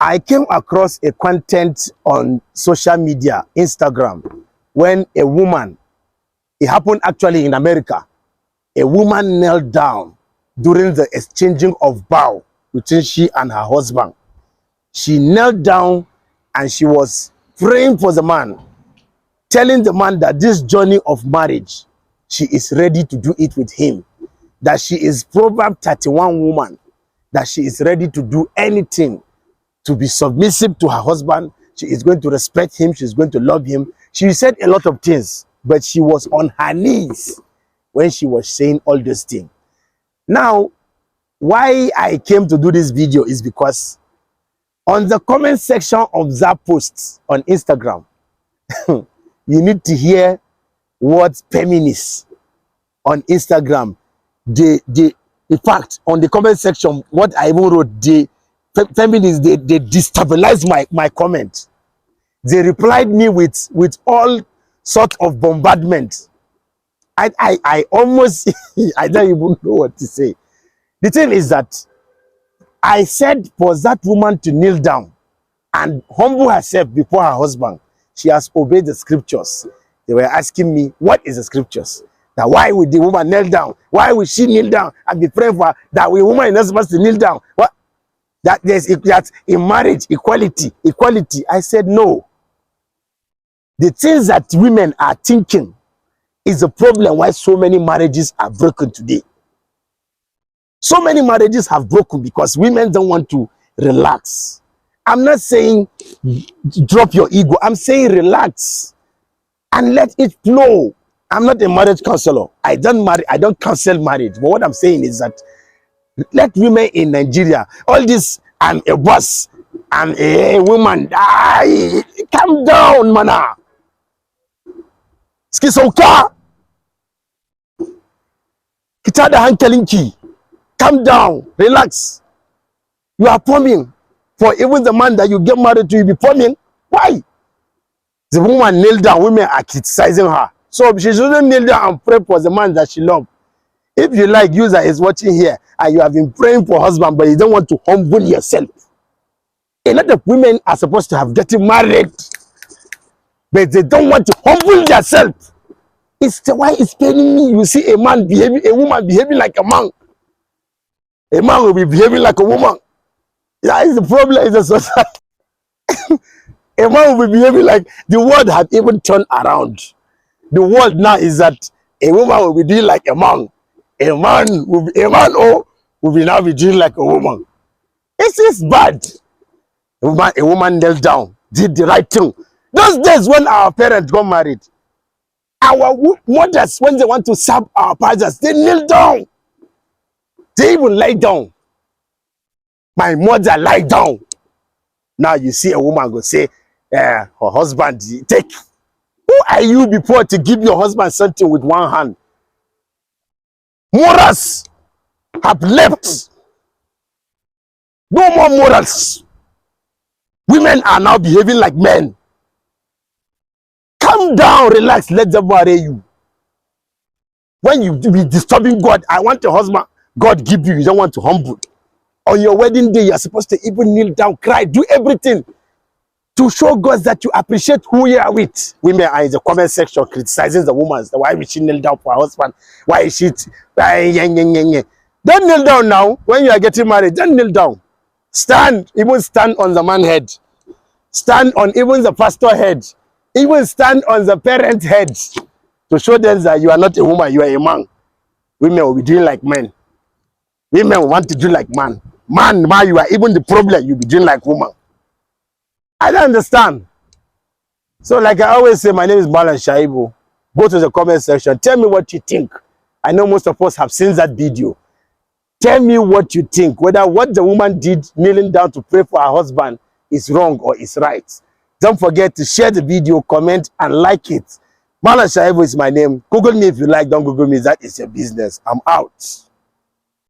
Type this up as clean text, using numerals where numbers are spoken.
I came across a content on social media, Instagram, when a woman, it happened actually in America, a woman knelt down during the exchanging of vow between she and her husband. She knelt down and she was praying for the man, telling the man that this journey of marriage, she is ready to do it with him, that she is Proverbs 31 woman, that she is ready to do anything to be submissive to her husband. She is going to respect him. She's going to love him. She said a lot of things, but she was on her knees when she was saying all those things. Now, why I came to do this video is because on the comment section of that post on Instagram, you need to hear what feminists on Instagram, in fact, on the comment section, what I even wrote, feminists, they destabilized my comment. They replied me with all sorts of bombardment. I almost I don't even know what to say. The thing is that I said for that woman to kneel down and humble herself before her husband. She has obeyed the scriptures. They were asking me, what is the scriptures? That why would the woman kneel down? Why would she kneel down and be praying for her? That we woman is not supposed to kneel down. What? That in marriage, equality. I said no. The things that women are thinking is the problem why so many marriages are broken today. So many marriages have broken because women don't want to relax. I'm not saying drop your ego. I'm saying relax and let it flow. I'm not a marriage counselor. I don't counsel marriage. But what I'm saying is that let women in Nigeria, all this, I'm a boss, I'm a woman, calm down, mana. Skisauka. Kita da hankalinki. Calm down, relax. You are forming for even the man that you get married to, you be forming. Why? The woman kneel down, women are criticizing her. So she shouldn't kneel down and pray for the man that she loves. If you like, user is watching here and you have been praying for husband, but you don't want to humble yourself. A lot of women are supposed to have gotten married, but they don't want to humble themselves. It's why it's paining me. You see a woman behaving like a man. A man will be behaving like a woman. That is the problem in the society. A man will be behaving like the world had even turned around. The world now is that a woman will be doing like a man. A man will be now be doing like a woman. It is bad. A woman knelt down, did the right thing. Those days when our parents got married, our mothers, when they want to serve our fathers, they kneel down. They even lie down. My mother lie down. Now you see a woman go say, her husband, take. Who are you before to give your husband something with one hand? Morals have left. No more morals. Women are now behaving like men. Calm down, relax, let them worry you. When you be disturbing God, I want a husband, God give you, you don't want to humble. On your wedding day, you are supposed to even kneel down, cry, do everything to show God that you appreciate who you are with. Women are in the comment section criticizing the woman. Why will she kneel down for her husband? Why is she? Don't kneel down now. When you are getting married, don't kneel down. Stand, even stand on the man's head. Stand on even the pastor's head. Even stand on the parent's head to show them that you are not a woman, you are a man. Women will be doing like men. Women want to do like man. Man, you are even the problem, you'll be doing like woman. I don't understand. So like I always say, my name is Malan Shaibu. Go to the comment section. Tell me what you think. I know most of us have seen that video. Tell me what you think. Whether what the woman did, kneeling down to pray for her husband, is wrong or is right. Don't forget to share the video, comment, and like it. Malan Shaibu is my name. Google me if you like. Don't Google me. That is your business. I'm out.